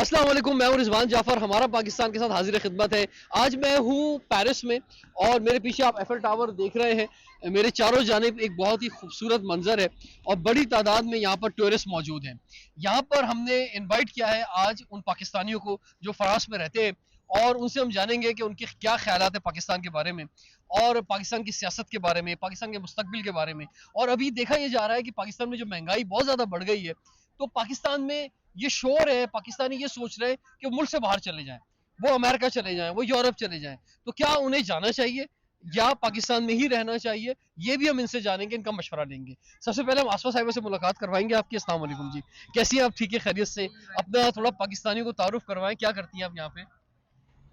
अस्सलाम वालेकुम, मैं हूं रिजवान जाफर। हमारा पाकिस्तान के साथ हाजिर खिदमत है। आज मैं हूं पेरिस में और मेरे पीछे आप एफएल टावर देख रहे हैं। मेरे चारों जानिब एक बहुत ही खूबसूरत मंजर है और बड़ी तादाद में यहाँ पर टूरिस्ट मौजूद हैं। यहाँ पर हमने इनवाइट किया है आज उन पाकिस्तानियों को जो फ्रांस में रहते हैं और उनसे हम जानेंगे कि उनके क्या ख्यालात है पाकिस्तान के बारे में और पाकिस्तान की सियासत के बारे में, पाकिस्तान के मुस्तकबिल के बारे में। और अभी देखा यह जा रहा है कि पाकिस्तान में जो महंगाई बहुत ज़्यादा बढ़ गई है, तो पाकिस्तान में ये शोर है, पाकिस्तानी ये सोच रहे हैं कि वो मुल्क से बाहर चले जाएं, वो अमेरिका चले जाएं, वो यूरोप चले जाएं। तो क्या उन्हें जाना चाहिए या पाकिस्तान में ही रहना चाहिए, ये भी हम इनसे जानेंगे, इनका मशवरा लेंगे। सबसे पहले हम आसफा साहिबा से मुलाकात करवाएंगे आपकी। अस्सलाम वालेकुम जी, कैसी हैं आप? ठीक है, खैरियत से? अपना थोड़ा पाकिस्तानियों को तारुफ करवाएं, क्या करती हैं आप यहाँ पे?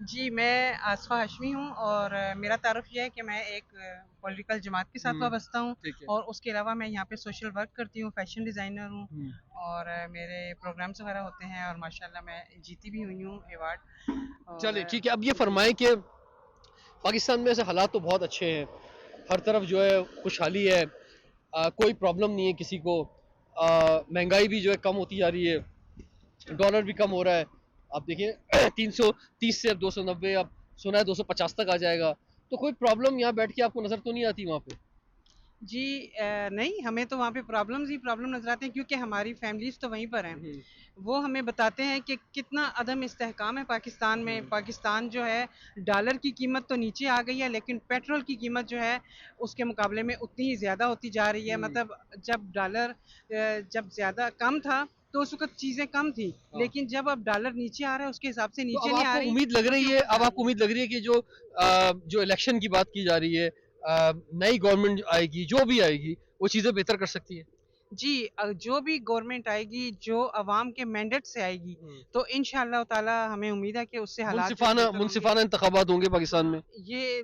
जी, मैं आसफ़ा हाशमी हूँ और मेरा तारुफ़ ये है कि मैं एक पॉलिटिकल जमात के साथ वाबस्ता हूँ ठीक है। और उसके अलावा मैं यहाँ पे सोशल वर्क करती हूँ, फ़ैशन डिज़ाइनर हूँ हम्म, और मेरे प्रोग्राम्स वगैरह होते हैं और माशाल्लाह मैं जीती भी हुई हूँ अवार्ड और चलिए ठीक है। अब ये फरमाएं कि पाकिस्तान में ऐसे हालात तो बहुत अच्छे हैं, हर तरफ जो है खुशहाली है, कोई प्रॉब्लम नहीं है किसी को। महंगाई भी जो है कम होती जा रही है, डॉलर भी कम हो रहा है। आप देखिए 330 से अब 290, अब सुना है 250 तक आ जाएगा। तो कोई प्रॉब्लम यहाँ बैठ के आपको नजर तो नहीं आती वहाँ पे? जी नहीं, हमें तो वहाँ पे प्रॉब्लम्स ही प्रॉब्लम नज़र आते हैं क्योंकि हमारी फैमिलीज़ तो वहीं पर हैं। हम्म, वो हमें बताते हैं कि कितना अदम इस्तेहकाम है पाकिस्तान में। पाकिस्तान जो है डॉलर की कीमत तो नीचे आ गई है लेकिन पेट्रोल की कीमत जो है उसके मुकाबले में उतनी ही ज़्यादा होती जा रही है। हम्म, मतलब जब डॉलर जब ज़्यादा कम था तो उस वक़्त चीज़ें कम थी, हाँ। लेकिन जब अब डॉलर नीचे आ रहा है उसके हिसाब से तो नीचे अब नहीं आ आपको रही उम्मीद लग जो रही कि है, ऊपर अब जा आपको रही है। उम्मीद लग रही है कि जो इलेक्शन की बात की जा रही है, नई गवर्नमेंट आएगी, जो भी आएगी, वो चीजें बेहतर कर सकती है? जी जो भी गवर्नमेंट आएगी, जो अवाम के मैंडेट से आएगी, तो इंशाअल्लाह ताला हमें उम्मीद है कि उससे हालात जो है मुनसिफाना बेहतर होंगे। मुनसिफाना इंतखाबात होंगे पाकिस्तान में। ये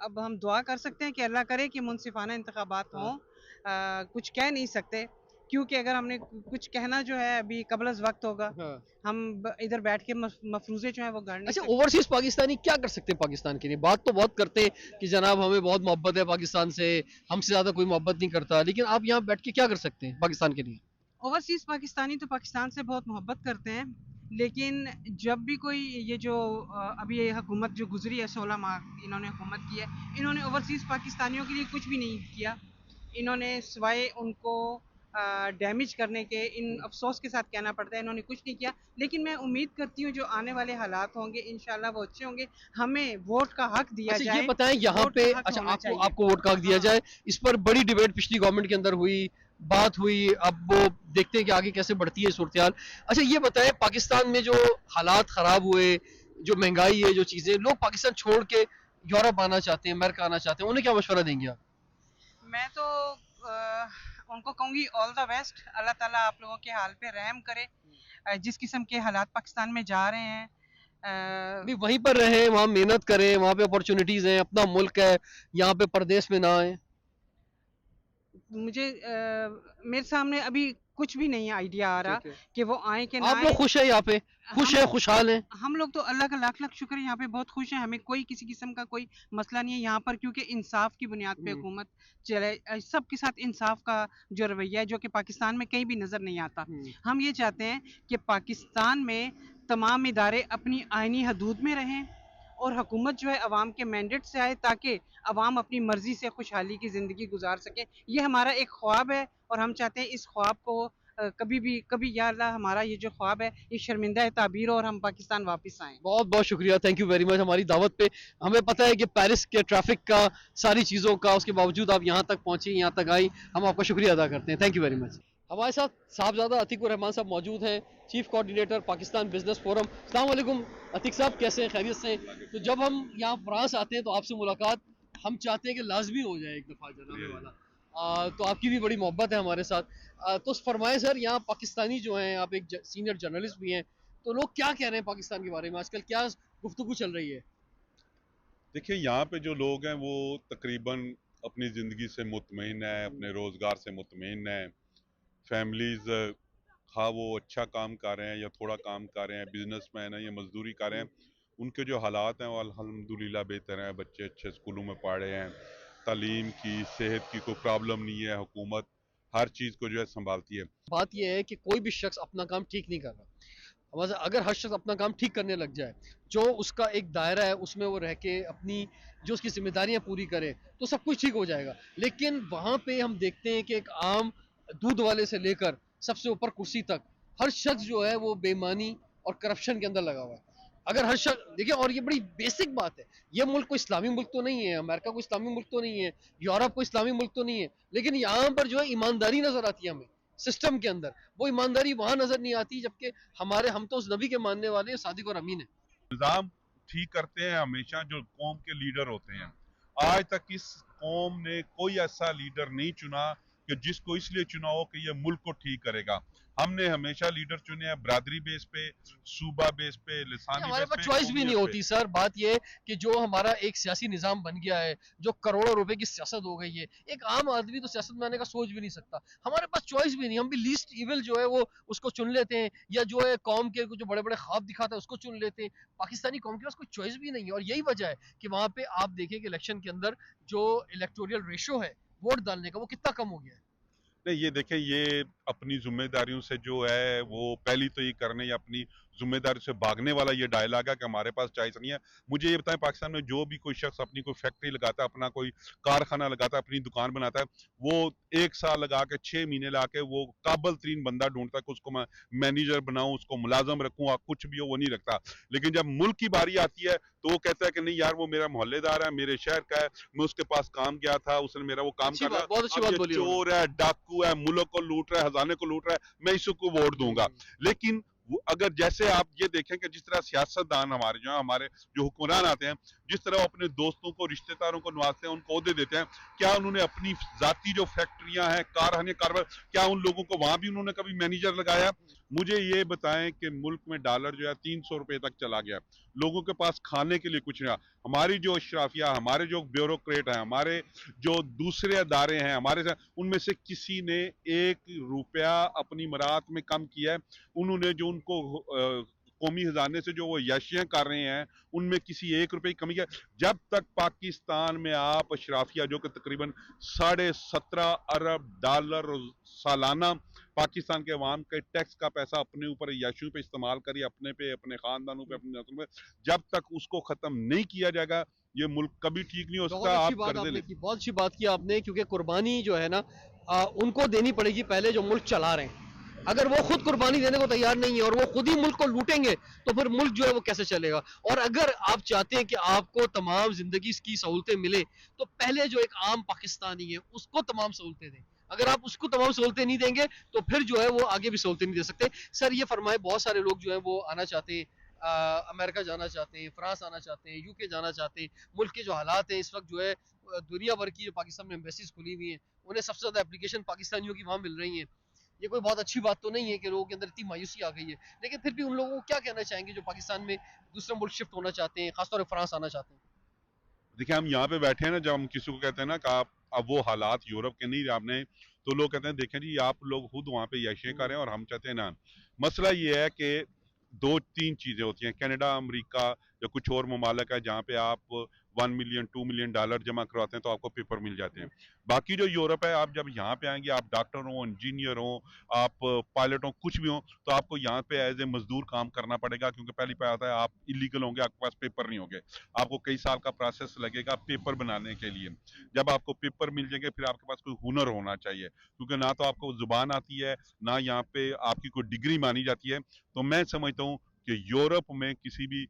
अब हम दुआ कर सकते हैं कि अल्लाह करे कि मुनसिफाना इंतखाबात हाँ। हों। कुछ कह नहीं सकते क्योंकि अगर हमने कुछ कहना जो है अभी कबल वक्त होगा। हाँ। हम इधर बैठ के मफरूजे जो है वो गढ़ नहीं अच्छा, सकते। ओवरसीज पाकिस्तानी क्या कर सकते हैं पाकिस्तान के लिए? बात तो बहुत करते हैं कि जनाब हमें बहुत मोहब्बत है पाकिस्तान से, हमसे ज्यादा कोई मोहब्बत नहीं करता, लेकिन आप यहाँ बैठ के क्या कर सकते हैं पाकिस्तान के लिए? ओवरसीज़ पाकिस्तानी तो पाकिस्तान से बहुत मोहब्बत करते हैं, लेकिन जब भी कोई ये जो अभी ये हुकूमत जो गुजरी है 16 माह इन्होंने हुकूमत की है, इन्होंने ओवरसीज़ पाकिस्तानियों के लिए कुछ भी नहीं किया। इन्होंने सिवाय उनको डैमेज करने के, इन अफ़सोस के साथ कहना पड़ता है, इन्होंने कुछ नहीं किया। लेकिन मैं उम्मीद करती हूँ जो आने वाले हालात होंगे इंशाअल्लाह वो अच्छे होंगे। हमें वोट का हक दिया अच्छा ये जाए, बताएं यहाँ वोट पे, का हक अच्छा होना आपको चाहिए। आपको वोट का हक दिया हाँ। जाए, इस पर बड़ी डिबेट पिछली गवर्नमेंट के अंदर हुई, बात हुई। अब वो देखते हैं कि आगे कैसे बढ़ती है सूरत हाल। अच्छा ये बताएं, पाकिस्तान में जो हालात खराब हुए, जो महंगाई है, जो चीजें, लोग पाकिस्तान छोड़ के यूरोप आना चाहते हैं, अमेरिका आना चाहते हैं, उन्हें क्या मशवरा देंगे आप? मैं तो उनको कहूँगी ऑल द बेस्ट। अल्लाह ताला आप लोगों के हाल पे रहम करे। जिस किस्म के हालात पाकिस्तान में जा रहे हैं नहीं, वहीं पर रहें, वहाँ मेहनत करें, वहाँ पे अपॉर्चुनिटीज हैं, अपना मुल्क है, यहाँ पे परदेश में ना आए। मुझे मेरे सामने अभी कुछ भी नहीं आइडिया आ रहा ठीक है। कि वो आए कि ना आप लोग आए। खुश हैं यहाँ पे? खुश हम है, खुशहाल हैं? हम लोग तो अल्लाह का लाख लाख शुक्र है, यहाँ पे बहुत खुश हैं। हमें कोई किसी किस्म का कोई मसला नहीं है यहाँ पर क्योंकि इंसाफ की बुनियाद पे हम्म, हुकूमत चले। सबके साथ इंसाफ का जो रवैया है जो कि पाकिस्तान में कहीं भी नज़र नहीं आता। हम्म। हम ये चाहते हैं कि पाकिस्तान में तमाम इदारे अपनी आइनी हदूद में रहें और हुकूमत जो है अवाम के मैंडेट से आए ताकि अवाम अपनी मर्जी से खुशहाली की ज़िंदगी गुजार सके। ये हमारा एक ख्वाब है और हम चाहते हैं इस ख्वाब को कभी या अल्लाह हमारा ये जो ख्वाब है ये शर्मिंदा है ताबीर हो और हम पाकिस्तान वापस आएँ। बहुत बहुत शुक्रिया, थैंक यू वेरी मच हमारी दावत पे। हमें पता है कि पेरिस के ट्रैफिक का, सारी चीज़ों का, उसके बावजूद आप यहाँ तक पहुँची, यहाँ तक आई, हम आपका शुक्रिया अदा करते हैं। Thank you very much. हमारे साथ साहबजादा अतीकुर रहमान साहब मौजूद हैं, chief coordinator Pakistan business forum. अस्सलाम वालेकुम अतीक साहब, कैसे हैं? खैरियत से हैं? तो जब हम यहाँ फ्रांस आते हैं तो आपसे मुलाकात हम चाहते हैं कि लाजमी हो जाए एक दफ़ा जनाबे वाला। तो आपकी भी बड़ी मोहब्बत है हमारे साथ। तो फरमाए सर, यहाँ पाकिस्तानी जो हैं, आप एक सीनियर जर्नलिस्ट भी हैं, तो लोग क्या कह रहे हैं पाकिस्तान के बारे में आजकल, क्या गुफ्तगू चल रही है? देखिए, यहाँ पे जो लोग हैं वो तकरीबन अपनी ज़िंदगी से मुतमईन हैं, अपने रोज़गार से मुतमईन हैं। फैमिलीज़ खा वो अच्छा काम कर रहे हैं या थोड़ा काम कर रहे हैं, बिजनेसमैन हैं या मजदूरी कर रहे हैं, उनके जो हालात हैं वो अल्हम्दुलिल्लाह बेहतर हैं। बच्चे अच्छे स्कूलों में पढ़ रहे हैं, तालीम की, सेहत की कोई प्रॉब्लम नहीं है, हुकूमत हर चीज़ को जो है संभालती है। बात यह है कि कोई भी शख्स अपना काम ठीक नहीं कर रहा। हमारा अगर हर शख्स अपना काम ठीक करने लग जाए, जो उसका एक दायरा है उसमें वो रह के अपनी जो उसकी जिम्मेदारियां पूरी करे, तो सब कुछ ठीक हो जाएगा। लेकिन वहां पे हम देखते हैं कि एक आम दूध वाले से लेकर सबसे ऊपर कुर्सी तक हर शख्स जो है वो बेईमानी और करप्शन के अंदर लगा हुआ है। अगर हर शख्स देखिए, और ये बड़ी बेसिक बात है, ये मुल्क कोई इस्लामी मुल्क तो नहीं है, अमेरिका कोई इस्लामी मुल्क तो नहीं है, यूरोप कोई इस्लामी मुल्क तो नहीं है, लेकिन यहाँ पर जो है ईमानदारी नजर आती है हमें सिस्टम के अंदर। वो ईमानदारी वहां नजर नहीं आती, जबकि हम तो उस नबी के मानने वाले हैं, सादिक और अमीन है। निज़ाम ठीक करते हैं हमेशा जो कौम के लीडर होते हैं। आज तक इस कौम ने कोई ऐसा लीडर नहीं चुना कि जिसको इसलिए चुना हो कि ये मुल्क को ठीक करेगा। हमने हमेशा लीडर चुने हैं बरादरी बेस पे, सूबा बेस पे, लिसानी हमारे बेस पास पे, चॉइस भी नहीं कौमियत होती पे। सर। बात ये है कि जो हमारा एक सियासी निजाम बन गया है, जो करोड़ों रुपए की सियासत हो गई है, एक आम आदमी तो सियासत में आने का सोच भी नहीं सकता। हमारे पास चॉइस भी नहीं, हम भी लीस्ट इविल जो है वो उसको चुन लेते हैं, या जो है कौम के जो बड़े बड़े ख्वाब दिखाता है उसको चुन लेते हैं। पाकिस्तानी कौम के पास कोई चॉइस भी नहीं है, और यही वजह है कि वहां पे आप देखें कि इलेक्शन के अंदर जो इलेक्टोरियल रेशो है वोट डालने का, वो कितना कम हो गया है। नहीं, ये देखें, ये अपनी जिम्मेदारियों से जो है वो पहली तो ये करने या अपनी जिम्मेदारी से भागने वाला ये डायलॉग है कि हमारे पास चॉइस नहीं है। मुझे ये बताएं, पाकिस्तान में जो भी कोई शख्स अपनी कोई फैक्ट्री लगाता है, अपना कोई कारखाना लगाता है, अपनी दुकान बनाता है, वो 1 साल लगा के 6 महीने लगा के वो काबल तरीन बंदा ढूंढता है कि उसको मैं मैनेजर बनाऊं, उसको मुलाजम रखूं, कुछ भी हो वो नहीं रखता। लेकिन जब मुल्क की बारी आती है तो वो कहता है कि नहीं यार, वो मेरा मोहल्लेदार है, मेरे शहर का है, मैं उसके पास काम गया था, उसने मेरा वो काम अच्छी कर बात, दिया, बहुत अच्छी अब बात ये बोली उन्होंने। चोर है, डाकू है, मुल्क को लूट रहा है, खजाने को लूट रहा है, मैं इसको वोट दूंगा। लेकिन अगर जैसे आप ये देखें कि जिस तरह सियासतदान हमारे जो है, हमारे जो हुक्मरान आते हैं, जिस तरह वो अपने दोस्तों को, रिश्तेदारों को नवाजते हैं, उनको ओहदे देते हैं, क्या उन्होंने अपनी जाती जो फैक्ट्रियां हैं, कारखाने, कारोबार, क्या उन लोगों को वहां भी उन्होंने कभी मैनेजर लगाया? मुझे ये बताएं कि मुल्क में डॉलर जो है 300 रुपए तक चला गया, लोगों के पास खाने के लिए कुछ नहीं। हमारी जो अशराफिया, हमारे जो ब्यूरोक्रेट हैं, हमारे जो दूसरे अदारे हैं हमारे से, उनमें से किसी ने 1 रुपया अपनी मरात में कम किया है? उन्होंने जो उनको कौमी खजाने से जो वो याशियां कर रहे हैं, उनमें किसी 1 रुपए की कमी है? जब तक पाकिस्तान में आप अशराफिया जो कि तकरीबन $17.5 अरब सालाना पाकिस्तान के अवाम के टैक्स का पैसा अपने ऊपर याशियों पे इस्तेमाल करिए, अपने पे, अपने खानदानों पे, अपने नस्लों पे, जब तक उसको खत्म नहीं किया जाएगा ये मुल्क कभी ठीक नहीं हो बहुत सकता। अच्छी आप बात कर्जे आपने ले, की, बहुत अच्छी बात की आपने, क्योंकि कुर्बानी जो है ना उनको देनी पड़ेगी पहले, जो मुल्क चला रहे हैं। अगर वो खुद कुर्बानी देने को तैयार नहीं है और वो खुद ही मुल्क को लूटेंगे, तो फिर मुल्क जो है वो कैसे चलेगा। और अगर आप चाहते हैं कि आपको तमाम जिंदगी की सहूलतें मिले, तो पहले जो एक आम पाकिस्तानी है उसको तमाम सहूलतें दें। अगर आप उसको तमाम सहूलतें नहीं देंगे, तो फिर जो है वो आगे भी सहूलतें नहीं दे सकते। सर ये फरमाए, बहुत सारे लोग जो है वो आना चाहते हैं, अमेरिका जाना चाहते हैं, फ्रांस आना चाहते हैं, यूके जाना चाहते हैं। मुल्क के जो हालात हैं इस वक्त जो है, दुनिया भर की जो पाकिस्तान में एम्बेसीज खुली हुई हैं, उन्हें सबसे ज़्यादा एप्लीकेशन पाकिस्तानियों की वहाँ मिल रही हैं। ये कोई बहुत अच्छी बात तो नहीं है कि लोगों के अंदर इतनी मायूसी आ गई है, लेकिन फिर भी उन लोगों को क्या कहना चाहेंगे जो पाकिस्तान में दूसरे मुल्क शिफ्ट होना चाहते हैं, खासतौर पर फ्रांस आना चाहते हैं। देखिए हम यहाँ पे बैठे हैं ना, जब हम किसी को कहते हैं ना कि आप अब वो हालात यूरोप के नहीं आपने, तो लोग कहते हैं देखें जी आप लोग खुद वहाँ पे याशियां कर रहे हैं और हम चाहते हैं ना। मसला ये है कि 2-3 चीजें होती हैं, कनाडा, अमेरिका या कुछ और ममालिक है जहाँ पे आप 1 मिलियन $2 मिलियन जमा करवाते हैं तो आपको पेपर मिल जाते हैं। बाकी जो यूरोप है, आप जब यहाँ पे आएंगे, आप डॉक्टर हो, इंजीनियर हो, आप पायलट हो, कुछ भी हो, तो आपको यहाँ पे एज ए मजदूर काम करना पड़ेगा, क्योंकि पहली बात आता है आप इलीगल होंगे, आपके पास पेपर नहीं होंगे, आपको कई साल का प्रोसेस लगेगा पेपर बनाने के लिए। जब आपको पेपर मिल जाएंगे, फिर आपके पास कोई हुनर होना चाहिए, क्योंकि ना तो आपको जुबान आती है, ना यहाँ पे आपकी कोई डिग्री मानी जाती है। तो मैं समझता हूँ कि यूरोप में किसी भी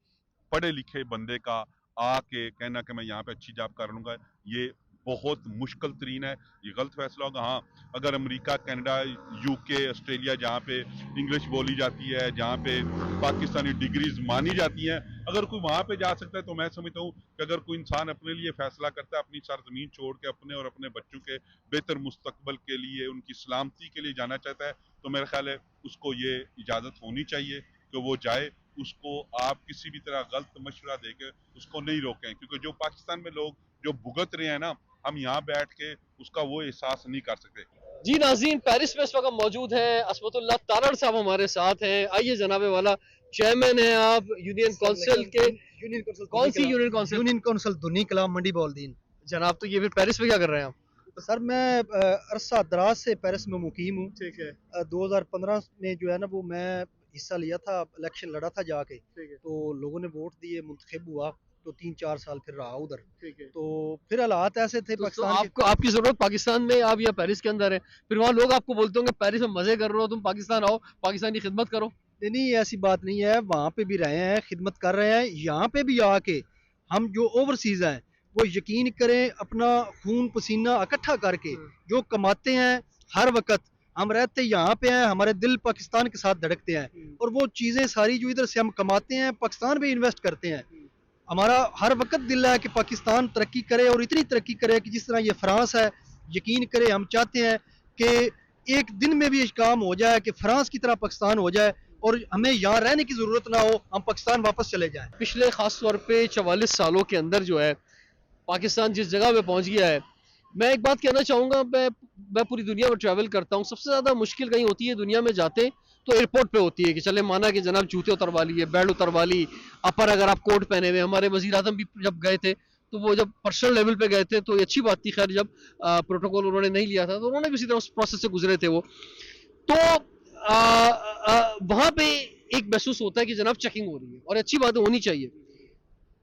पढ़े लिखे बंदे का आके कहना कि मैं यहाँ पे अच्छी जॉब कर लूंगा, ये बहुत मुश्किल तरीन है, ये गलत फैसला होगा। हाँ, अगर अमेरिका, कनाडा, यूके, ऑस्ट्रेलिया जहाँ पे इंग्लिश बोली जाती है, जहाँ पे पाकिस्तानी डिग्रीज मानी जाती हैं, अगर कोई वहाँ पे जा सकता है, तो मैं समझता हूँ कि अगर कोई इंसान अपने लिए फैसला करता है, अपनी सरजमीन छोड़ के अपने और अपने बच्चों के बेहतर मुस्तकबल के लिए, उनकी सलामती के लिए जाना चाहता है, तो मेरा ख्याल है उसको ये इजाज़त होनी चाहिए कि वो जाए। उसको आप किसी भी तरह गलत मशवरा देके उसको नहीं रोकें, क्योंकि जो पाकिस्तान में लोग जो भुगत रहे हैं ना, हम यहाँ बैठ के उसका वो एहसास नहीं कर सकते। जी नाज़रीन, पेरिस में इस वक्त मौजूद हैं असमतुल्लाह तारड़ साहब हमारे साथ हैं। आइए जनाबे वाला, चेयरमैन हैं आप यूनियन काउंसिल के। यूनियन काउंसिल कौन सी यूनियन काउंसिल? यूनियन काउंसिल दुनी कलाम मंडी बॉलदीन। जनाब, तो ये फिर पेरिस में क्या कर रहे हैं आप? तो सर मैं अरसा दराज से पेरिस में मुकीम हूँ। ठीक है। 2015 में जो है ना वो मैं हिस्सा लिया था, इलेक्शन लड़ा था जाके, ठीक है, तो लोगों ने वोट दिए, मुंतखब हुआ, तो 3-4 साल फिर रहा उधर। ठीक है। तो फिर हालात ऐसे थे तो पाकिस्तान के। आपको आपकी जरूरत पाकिस्तान में, आप या पेरिस के अंदर है, फिर वहाँ लोग आपको बोलते होंगे पेरिस में मजे कर रहे हो, तुम पाकिस्तान आओ, पाकिस्तान की खिदमत करो। नहीं नहीं, ऐसी बात नहीं है, वहाँ पे भी रहे हैं, खिदमत कर रहे हैं, यहाँ पे भी आके हम जो ओवरसीज हैं वो यकीन करें अपना खून पसीना इकट्ठा करके जो कमाते हैं, हर वक्त हम रहते यहाँ पे हैं, हमारे दिल पाकिस्तान के साथ धड़कते हैं, और वो चीज़ें सारी जो इधर से हम कमाते हैं पाकिस्तान में इन्वेस्ट करते हैं। हमारा हर वक्त दिल है कि पाकिस्तान तरक्की करे, और इतनी तरक्की करे कि जिस तरह ये फ्रांस है, यकीन करे हम चाहते हैं कि एक दिन में भी काम हो जाए कि फ्रांस की तरह पाकिस्तान हो जाए, और हमें यहाँ रहने की ज़रूरत ना हो, हम पाकिस्तान वापस चले जाएं। पिछले खास तौर पे 44 सालों के अंदर जो है पाकिस्तान जिस जगह पे पहुंच गया है, मैं एक बात कहना चाहूँगा, मैं पूरी दुनिया में ट्रैवल करता हूँ, सबसे ज़्यादा मुश्किल कहीं होती है दुनिया में जाते तो एयरपोर्ट पे होती है कि चले माना कि जनाब जूते उतरवा लिए, बेल्ट उतरवा ली, अपर अगर आप कोट पहने हुए, हमारे वज़ीर आज़म भी जब गए थे तो वो जब पर्सनल लेवल पे गए थे तो ये अच्छी बात थी, खैर जब प्रोटोकॉल उन्होंने नहीं लिया था तो उन्होंने भी इसी तरह उस प्रोसेस से गुजरे थे वो, तो वहाँ पे एक महसूस होता है कि जनाब चेकिंग हो रही है, और अच्छी बात होनी चाहिए।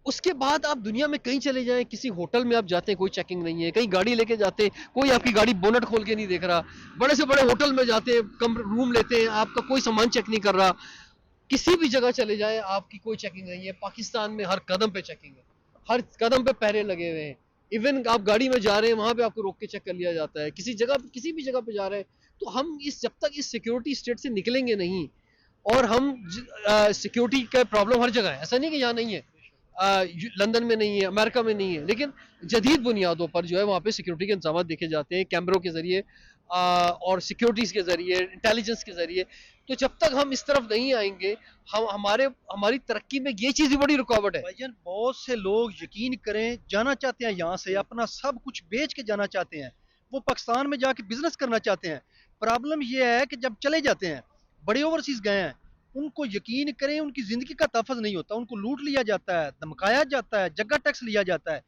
उसके बाद आप दुनिया में कहीं चले जाएं, किसी होटल में आप जाते हैं कोई चेकिंग नहीं है, कहीं गाड़ी लेके जाते हैं कोई आपकी गाड़ी बोनट खोल के नहीं देख रहा, बड़े से बड़े होटल में जाते हैं, कम रूम लेते हैं, आपका कोई सामान चेक नहीं कर रहा, किसी भी जगह चले जाएं आपकी कोई चेकिंग नहीं है। पाकिस्तान में हर कदम पे चेकिंग है, हर कदम पे पहरे लगे हुए हैं, इवन आप गाड़ी में जा रहे हैं वहां पे आपको रोक के चेक कर लिया जाता है, किसी जगह किसी भी जगह पे जा रहे हैं, तो हम इस जब तक इस सिक्योरिटी स्टेट से निकलेंगे नहीं, और हम सिक्योरिटी का प्रॉब्लम हर जगह है, ऐसा नहीं कि यहाँ नहीं है, लंदन में नहीं है, अमेरिका में नहीं है, लेकिन जदीद बुनियादों पर जो है वहाँ पे सिक्योरिटी के इंतजाम देखे जाते हैं कैमरों के जरिए और सिक्योरिटीज़ के जरिए, इंटेलिजेंस के जरिए। तो जब तक हम इस तरफ नहीं आएंगे, हम हमारी तरक्की में ये चीज़ भी बड़ी रुकावट है। भाईजान बहुत से लोग यकीन करें जाना चाहते हैं यहाँ से, अपना सब कुछ बेच के जाना चाहते हैं, वो पाकिस्तान में जाके बिजनेस करना चाहते हैं। प्रॉब्लम ये है कि जब चले जाते हैं, बड़े ओवरसीज गए हैं, उनको यकीन करें उनकी ज़िंदगी का तहफ़्फ़ुज़ नहीं होता, उनको लूट लिया जाता है, धमकाया जाता है, जगह टैक्स लिया जाता है।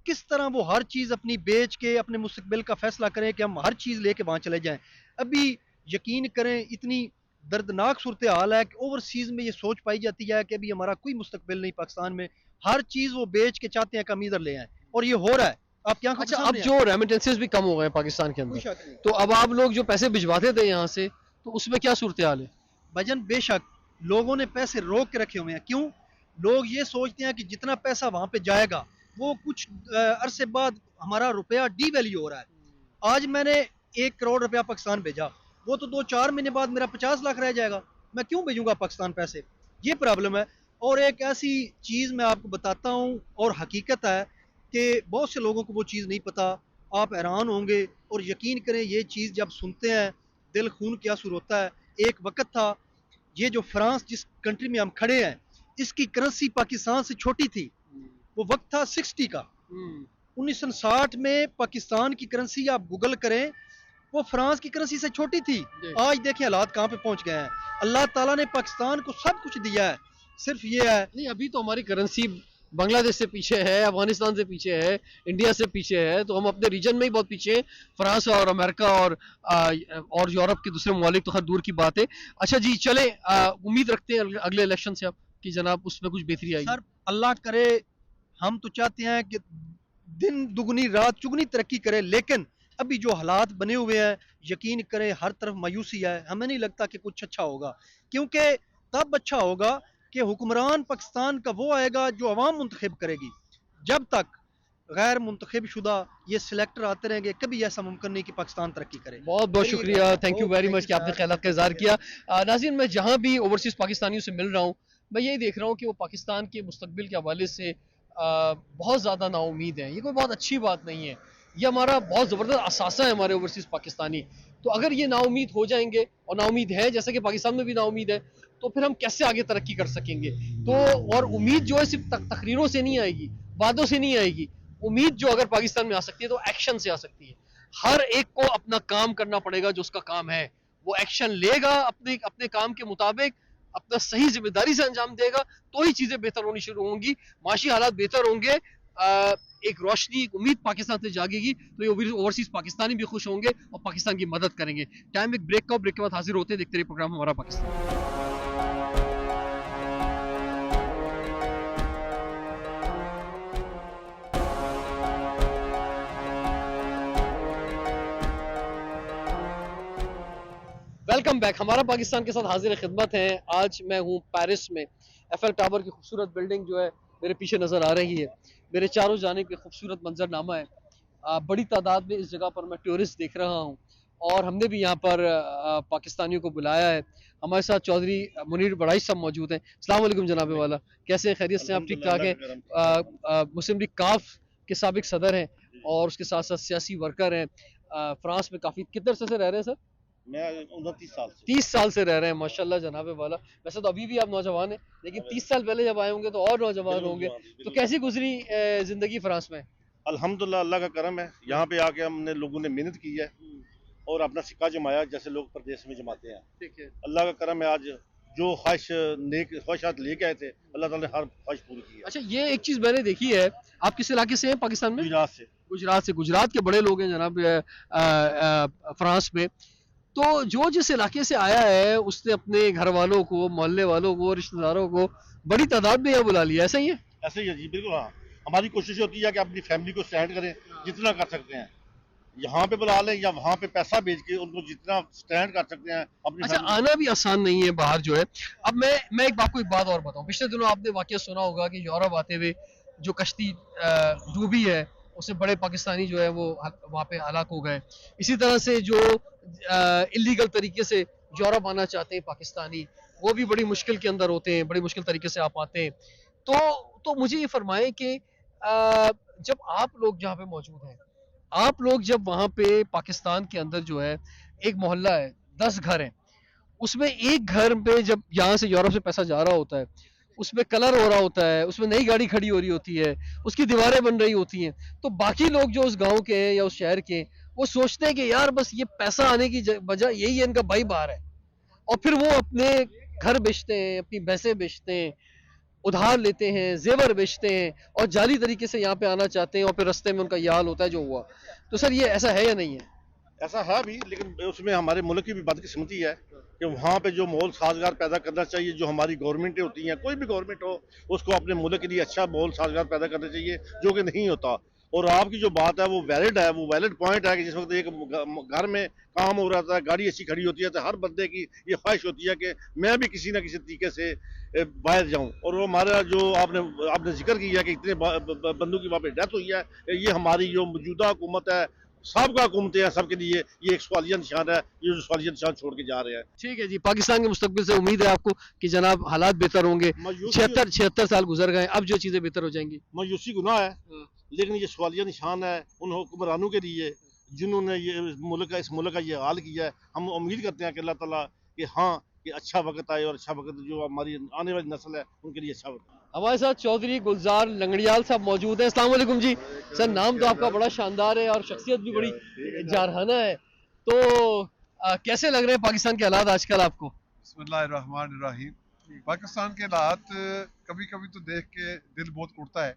किस तरह वो हर चीज़ अपनी बेच के अपने मुस्तकबिल का फ़ैसला करें कि हम हर चीज़ लेके वहाँ चले जाएं। अभी यकीन करें इतनी दर्दनाक सूरत हाल है कि ओवरसीज़ में ये सोच पाई जाती है कि अभी हमारा कोई मुस्तकबिल नहीं पाकिस्तान में, हर चीज़ वो बेच के चाहते हैं कि हम इधर ले आएँ, और ये हो रहा है। आप क्या अच्छा, अब जो रेमिटेंसेस भी कम हो गए पाकिस्तान के अंदर, तो अब आप लोग जो पैसे भिजवाते थे यहाँ से, तो उसमें क्या सूरत हाल है? भजन बेशक लोगों ने पैसे रोक के रखे हुए हैं। क्यों? लोग ये सोचते हैं कि जितना पैसा वहाँ पे जाएगा वो कुछ अरसे बाद हमारा रुपया डीवैल्यू हो रहा है। आज मैंने 1 करोड़ रुपया पाकिस्तान भेजा, वो तो 2-4 महीने बाद मेरा 50 लाख रह जाएगा, मैं क्यों भेजूंगा पाकिस्तान पैसे? ये प्रॉब्लम है। और एक ऐसी चीज़ मैं आपको बताता हूँ और हकीकत है कि बहुत से लोगों को वो चीज़ नहीं पता, आप हैरान होंगे, और यकीन करें ये चीज़ जब सुनते हैं दिल खून क्या आंसू होता है। एक वक्त था, ये जो फ्रांस जिस कंट्री में हम खड़े हैं, इसकी करेंसी पाकिस्तान से छोटी थी, वो वक्त था 60 का। 1960 में पाकिस्तान की करेंसी आप गूगल करें, वो फ्रांस की करेंसी से छोटी थी। आज देखिए हालात कहाँ पे पहुंच गए हैं। अल्लाह ताला ने पाकिस्तान को सब कुछ दिया है, सिर्फ ये है नहीं, अभी तो हमारी करेंसी बांग्लादेश से पीछे है, अफगानिस्तान से पीछे है, इंडिया से पीछे है, तो हम अपने रीजन में ही बहुत पीछे हैं। फ्रांस और अमेरिका और यूरोप के दूसरे ममालिक तो खैर दूर की बात है। अच्छा जी, चले उम्मीद रखते हैं अगले इलेक्शन से आप कि जनाब उसमें कुछ बेहतरी आएगी। सर अल्लाह करे, हम तो चाहते हैं कि दिन दुगनी रात चुगनी तरक्की करे, लेकिन अभी जो हालात बने हुए हैं यकीन करें हर तरफ मायूसी है। हमें नहीं लगता कि कुछ अच्छा होगा, क्योंकि तब अच्छा होगा कि हुक्मरान पाकिस्तान का वो आएगा जो अवाम मुंतखब करेगी। जब तक गैर मुंतखब शुदा ये सिलेक्टर आते रहेंगे, कभी ऐसा मुमकिन नहीं कि पाकिस्तान तरक्की करे। बहुत बहुत शुक्रिया, थैंक यू वेरी मच कि आपने ख्यालात का इज़हार किया। नाज़रीन, मैं जहाँ भी ओवरसीज़ पाकिस्तानियों से मिल रहा हूँ, मैं यही देख रहा हूँ कि वो पाकिस्तान के मुस्तकबिल के हवाले से बहुत ज़्यादा नाउमीद हैं। ये कोई बहुत अच्छी बात नहीं है, ये हमारा बहुत ज़बरदस्त असासा है हमारे ओवरसीज़ पाकिस्तानी। तो अगर ये नाउमीद हो जाएंगे, और नाउमीद है जैसा कि पाकिस्तान में भी नाउमीद है, तो फिर हम कैसे आगे तरक्की कर सकेंगे? तो और उम्मीद जो है सिर्फ तकरीरों से नहीं आएगी, वादों से नहीं आएगी। उम्मीद जो अगर पाकिस्तान में आ सकती है तो एक्शन से आ सकती है। हर एक को अपना काम करना पड़ेगा, जो उसका काम है वो एक्शन लेगा, अपने अपने काम के मुताबिक अपना सही जिम्मेदारी से अंजाम देगा, तो ही चीज़ें बेहतर होनी शुरू होंगी, माशी हालात बेहतर होंगे, एक रोशनी एक उम्मीद पाकिस्तान से जागेगी, तो ये ओवरसीज पाकिस्तानी भी खुश होंगे और पाकिस्तान की मदद करेंगे। टाइम एक ब्रेक का, ब्रेक के बाद हाजिर होते हैं, देखते रहिए प्रोग्राम हमारा पाकिस्तान। Welcome back. हमारा पाकिस्तान के साथ हाजिर खिदमत है। आज मैं हूँ पेरिस में। एफएल टावर की खूबसूरत बिल्डिंग जो है मेरे पीछे नज़र आ रही है। मेरे चारों जानिब एक खूबसूरत मंजरनामा है। बड़ी तादाद में इस जगह पर मैं टूरिस्ट देख रहा हूँ और हमने भी यहाँ पर पाकिस्तानियों को बुलाया है। हमारे साथ चौधरी मुनीर बड़ाई साहब मौजूद हैं। अस्सलाम वालेकुम जनाब वाला, कैसे हैं? खैरियत से आप? ठीक ठाक हैं? मुस्लिम लीग काफ के साबिक सदर हैं और उसके साथ साथ सियासी वर्कर हैं। फ्रांस में काफ़ी कितने अरसे से रह रहे हैं सर? मैं 29 साल से 30 साल से रह रहे हैं, माशाल्लाह जनाब वाला। वैसे तो अभी भी आप नौजवान हैं, लेकिन 30 साल पहले जब आए होंगे तो और नौजवान होंगे। तो कैसी गुजरी जिंदगी फ्रांस में? अल्हम्दुलिल्लाह, अल्लाह का करम है। यहाँ पे आके हमने लोगों ने मेहनत की है और अपना सिक्का जमाया, जैसे लोग प्रदेश में जमाते हैं। ठीक है। अल्लाह का करम है, आज जो ख्वाहिशात लेके आए थे, अल्लाह ताला ने हर ख्वाहिश पूरी की है। अच्छा, ये एक चीज मैंने देखी है, आप किस इलाके से हैं पाकिस्तान में? गुजरात से गुजरात से। गुजरात के बड़े लोग हैं जनाब फ्रांस में। तो जो जिस इलाके से आया है उसने अपने घर वालों को, मोहल्ले वालों को, रिश्तेदारों को बड़ी तादाद में यहाँ बुला लिया, ऐसा ही है? ऐसे ही है जी, बिल्कुल। हाँ, हमारी कोशिश होती है कि अपनी फैमिली को स्टैंड करें, जितना कर सकते हैं। यहाँ पे बुला लें या वहाँ पे पैसा भेज के उनको जितना स्टैंड कर सकते हैं अपनी अच्छा, family- आना भी आसान नहीं है बाहर जो है। अब मैं एक आपको एक बात और बताऊं। पिछले दिनों आपने वाकया सुना होगा कि यूरोप आते हुए जो कश्ती डूबी है, उससे बड़े पाकिस्तानी जो है वो वहाँ पे हलाक हो गए। इसी तरह से जो इलीगल तरीके से यूरोप आना चाहते हैं पाकिस्तानी, वो भी बड़ी मुश्किल के अंदर होते हैं, बड़ी मुश्किल तरीके से आप आते हैं। तो मुझे ये फरमाएं कि जब आप लोग जहाँ पे मौजूद हैं, आप लोग जब वहाँ पे पाकिस्तान के अंदर जो है एक मोहल्ला है, 10 घर हैं, उसमें एक घर पे जब यहाँ से यूरोप से पैसा जा रहा होता है, उसमें कलर हो रहा होता है, उसमें नई गाड़ी खड़ी हो रही होती है, उसकी दीवारें बन रही होती हैं, तो बाकी लोग जो उस गांव के हैं या उस शहर के, वो सोचते हैं कि यार बस ये पैसा आने की वजह यही है, इनका भाई बाहर है। और फिर वो अपने घर बेचते हैं, अपनी भैंसें बेचते हैं, उधार लेते हैं, जेवर बेचते हैं और जाली तरीके से यहाँ पे आना चाहते हैं और फिर रास्ते में उनका ये हाल होता है जो हुआ। तो सर ये ऐसा है या नहीं है? ऐसा है भी, लेकिन उसमें हमारे मुल्क की भी बदकिस्मती है कि वहाँ पे जो माहौल साजगार पैदा करना चाहिए, जो हमारी गवर्नमेंटें होती हैं, कोई भी गवर्नमेंट हो, उसको अपने मुल्क के लिए अच्छा माहौल साजगार पैदा करना चाहिए, जो कि नहीं होता। और आपकी जो बात है वो वैलिड है, वो वैलिड पॉइंट है कि जिस वक्त एक घर में काम हो रहा था, गाड़ी अच्छी खड़ी होती है, तो हर बंदे की ये ख्वाहिश होती है कि मैं भी किसी ना किसी तरीके से बाहर जाऊं। और वो हमारा जो आपने जिक्र किया कि इतने बंदों की वहाँ पे डेथ हुई है, ये हमारी जो मौजूदा हुकूमत है, सबका हुकूमतें हैं, सबके लिए ये एक सवालिया निशान है, ये जो सवालिया निशान छोड़ के जा रहे हैं। ठीक है जी, पाकिस्तान के मुस्तकबिल से उम्मीद है आपको कि जनाब हालात बेहतर होंगे। मायूसी 76 साल गुजर गए, अब जो चीजें बेहतर हो जाएंगी। मायूसी गुनाह है, लेकिन ये सवालिया निशान है उन हुक्मरानों के लिए जिन्होंने ये इस मुल्क का ये हाल किया है। हम उम्मीद करते हैं कि अल्लाह ताला कि हाँ, कि अच्छा वक्त आए और अच्छा वक्त जो हमारी आने वाली नस्ल है उनके लिए अच्छा वक्त। हमारे साथ चौधरी गुलजार लंगड़ियाल साहब मौजूद हैं। अस्सलाम वालेकुम जी। सर, नाम तो आपका बड़ा शानदार है और शख्सियत भी बड़ी जारहाना है। तो कैसे लग रहे हैं पाकिस्तान के हालात आजकल आपको? बिस्मिल्लाहिर्रहमानिर्रहीम। पाकिस्तान के हालात कभी कभी तो देख के दिल बहुत उठता है।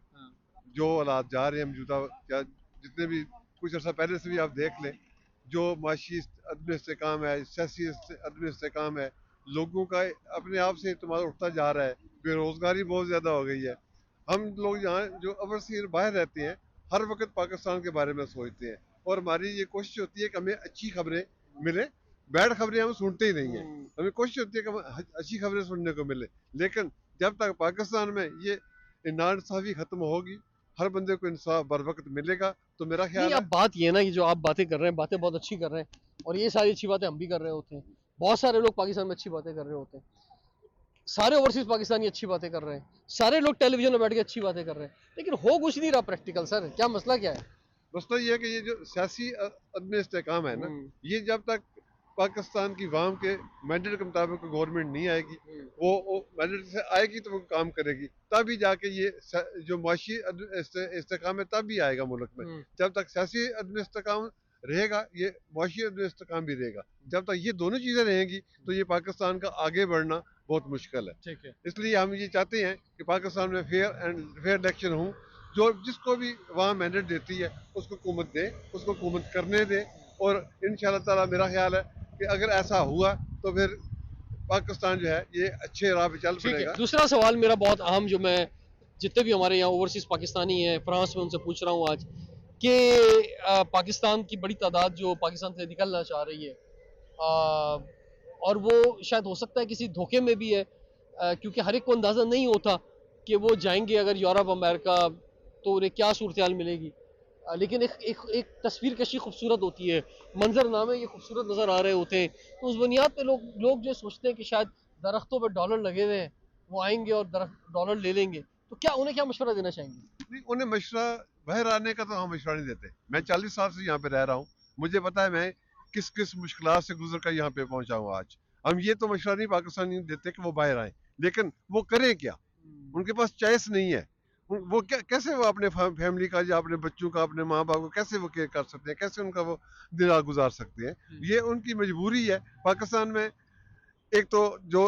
जो हालात जा रहे हैं मौजूदा, क्या जितने भी कुछ अर्सा पहले से भी आप देख लें, जो माशी अदम इस्तेकाम है, सियासी अदम इस्तेकाम है, लोगों का अपने आप से इत्मीनान उठता जा रहा है, बेरोज़गारी बहुत ज़्यादा हो गई है। हम लोग यहाँ जो अवरसीर बाहर रहते हैं, हर वक्त पाकिस्तान के बारे में सोचते हैं और हमारी ये कोशिश होती है कि हमें अच्छी खबरें मिले। बैड खबरें हम सुनते ही नहीं हैं। हमें कोशिश होती है कि हमें अच्छी खबरें सुनने को मिले, लेकिन जब तक पाकिस्तान में ये नाइंसाफ़ी ख़त्म होगी, हर बंदे को इंसाफ बर वक्त मिलेगा, तो मेरा ख्याल नहीं, है अब बात ये है ना कि जो आप बातें कर रहे हैं, बातें बहुत अच्छी कर रहे हैं और ये सारी अच्छी बातें हम भी कर रहे होते हैं। बहुत सारे लोग पाकिस्तान में अच्छी बातें कर रहे होते हैं, सारे ओवरसीज पाकिस्तानी अच्छी बातें कर रहे हैं, सारे लोग टेलीविजन में बैठ के अच्छी बातें कर रहे हैं, लेकिन हो कुछ नहीं रहा प्रैक्टिकल। सर, क्या मसला क्या है? मसला ये है कि ये जो सियासी अदम इस्तेकाम है ना, ये जब तक पाकिस्तान की वाम के मैंडेट के मुताबिक गवर्नमेंट नहीं आएगी, वो मैंडेट से आएगी तो वो काम करेगी, तभी जाके ये जो माशी इस्तेकाम है तभी आएगा मुल्क में। जब तक सियासी अदम इस्तेकाम रहेगा, ये माशी अदम इस्तेकाम भी रहेगा। जब तक ये दोनों चीज़ें रहेंगी तो ये पाकिस्तान का आगे बढ़ना बहुत मुश्किल है। ठीक है। इसलिए हम ये चाहते हैं कि पाकिस्तान में फेयर इलेक्शन हो, जो जिसको भी वहाँ मैंडेट देती है उसको हुकूमत दे, उसको हुकूमत करने दे। और इंशाअल्लाह ताला मेरा ख्याल है कि अगर ऐसा हुआ तो फिर पाकिस्तान जो है ये अच्छे राह पे चल ठीक है। पड़ेगा। दूसरा सवाल मेरा बहुत अहम, जो मैं जितने भी हमारे यहाँ ओवरसीज पाकिस्तानी हैं फ्रांस में, उनसे पूछ रहा हूँ आज कि पाकिस्तान की बड़ी तादाद जो पाकिस्तान से निकलना चाह रही है, और वो शायद हो सकता है किसी धोखे में भी है, क्योंकि हर एक को अंदाज़ा नहीं होता कि वो जाएंगे अगर यूरोप अमेरिका तो उन्हें क्या सूरत हाल मिलेगी। लेकिन एक तस्वीर कशी खूबसूरत होती है, मंजरनामे ये खूबसूरत नज़र आ रहे होते हैं, तो उस बुनियाद पे लोग जो सोचते हैं कि शायद दरख्तों पर डॉलर लगे हुए हैं, वो आएंगे और डॉलर ले लेंगे, तो क्या उन्हें क्या मशवरा देना चाहेंगे? नहीं, उन्हें मशवरा बाहर आने का तो हम मशवरा नहीं देते। मैं 40 साल से यहाँ पे रह रहा हूँ, मुझे पता है मैं किस किस मुश्किलात से गुजर कर यहाँ पे पहुंचा हूँ आज। हम ये तो मशवरा नहीं पाकिस्तानी देते कि वो बाहर आए, लेकिन वो करें क्या? उनके पास चॉइस नहीं है। वो कैसे वो अपने फैमिली का या अपने बच्चों का, अपने माँ बाप को कैसे वो केयर कर सकते हैं, कैसे उनका वो दिन रात गुजार सकते हैं? ये उनकी मजबूरी है। पाकिस्तान में एक तो जो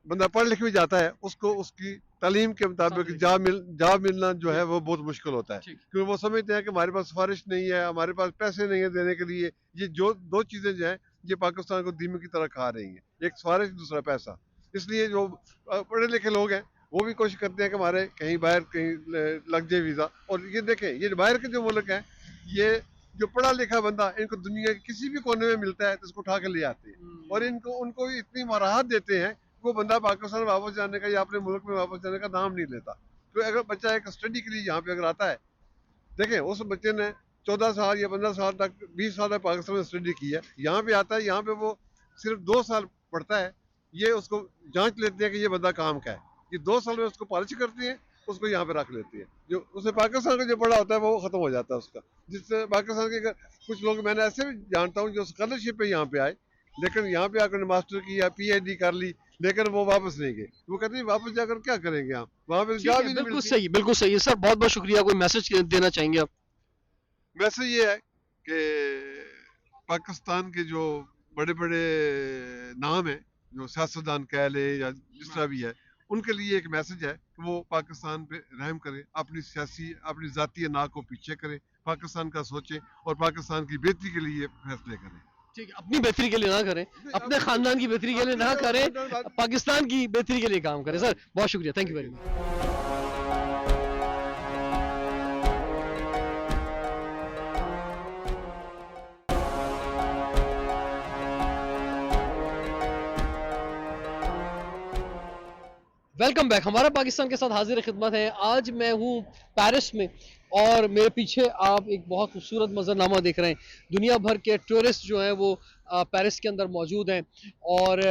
बंदा पढ़ लिख भी जाता है, उसको उसकी तालीम के मुताबिक जॉब मिलना जो है वो बहुत मुश्किल होता है, क्योंकि वो समझते हैं कि हमारे पास सिफारिश नहीं है, हमारे पास पैसे नहीं है देने के लिए। ये जो दो चीज़ें जो हैं ये पाकिस्तान को धीमे की तरह खा रही हैं, एक सिफारिश, दूसरा पैसा। इसलिए जो पढ़े लिखे लोग हैं वो भी कोशिश करते हैं कि हमारे कहीं बाहर कहीं लग जाए वीज़ा। और ये देखें, ये बाहर के जो मुल्क हैं, ये जो पढ़ा लिखा बंदा इनको दुनिया के किसी भी कोने में मिलता है तो इसको उठा के ले आते हैं और उनको इतनी मराहत देते हैं, वो बंदा पाकिस्तान वापस जाने का या अपने मुल्क में वापस जाने का नाम नहीं लेता। तो अगर बच्चा एक स्टडी के लिए यहाँ पे अगर आता है, देखें उस बच्चे ने 14 साल या 15 साल तक, 20 साल तक पाकिस्तान में स्टडी की है, यहाँ पे आता है, यहाँ पे वो सिर्फ 2 साल पढ़ता है। ये उसको जांच लेते हैं कि ये बंदा काम का है, ये 2 साल में उसको पॉलिश करती है, उसको यहाँ पे रख लेती है। जो उसे पाकिस्तान का जो पढ़ा होता है वो खत्म हो जाता है उसका। जिससे पाकिस्तान के कुछ लोग मैंने ऐसे भी जानता हूँ जो स्कॉलरशिप पे यहाँ पे आए, लेकिन यहाँ पे आकर मास्टर की या PhD कर ली, लेकिन वो वापस नहीं गए। वो कहते हैं वापस जाकर क्या करेंगे आप, वहाँ पे जॉब ही नहीं मिलती। बिल्कुल सही है सर, बहुत बहुत शुक्रिया। कोई मैसेज देना चाहेंगे आप? मैसेज ये है कि पाकिस्तान के जो बड़े बड़े नाम हैं, जो सियासतदान कह ले या जिस तरह भी है, उनके लिए एक मैसेज है कि वो पाकिस्तान पे रहम करें, अपनी ज़ाती अना को पीछे करें, पाकिस्तान का सोचें और पाकिस्तान की बेहतरी के लिए फैसले करें। ठीक है, अपनी बेहतरी के लिए ना करें, अपने खानदान की बेहतरी के लिए ना करें, पाकिस्तान की बेहतरी के लिए काम करें। सर बहुत शुक्रिया, thank you very much. Welcome back. हमारा पाकिस्तान के साथ हाजिर खिदमत है। आज मैं हूँ पेरिस में और मेरे पीछे आप एक बहुत खूबसूरत मंजरनामा देख रहे हैं। दुनिया भर के टूरिस्ट जो हैं वो पेरिस के अंदर मौजूद हैं और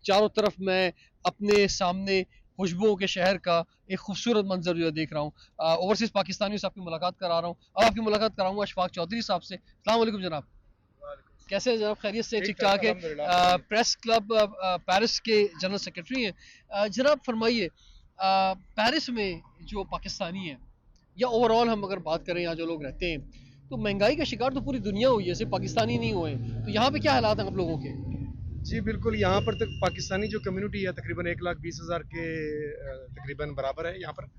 चारों तरफ मैं अपने सामने खुशबुओं के शहर का एक खूबसूरत मंजर जो है देख रहा हूँ। ओवरसीज़ पाकिस्तानियों से आपकी मुलाकात करा रहा हूँ। अब आपकी मुलाकात कराऊंगा अशफाक चौधरी साहब से। अस्सलाम वालेकुम जनाब, कैसे हैं जनाब? खैरियत से? ठीक ठाक है। प्रेस क्लब पेरिस के जनरल सेक्रेटरी हैं। जनाब फरमाइए, पेरिस में जो पाकिस्तानी है या ओवरऑल हम अगर बात करें यहाँ जो लोग रहते हैं, तो महंगाई का शिकार तो पूरी दुनिया हुई है, सिर्फ पाकिस्तानी नहीं हुए। तो यहाँ पे क्या हालात हैं आप लोगों के? जी बिल्कुल, यहाँ पर तक पाकिस्तानी जो कम्युनिटी है तकरीबन 1,20,000 के तकरीबन बराबर है यहाँ पर।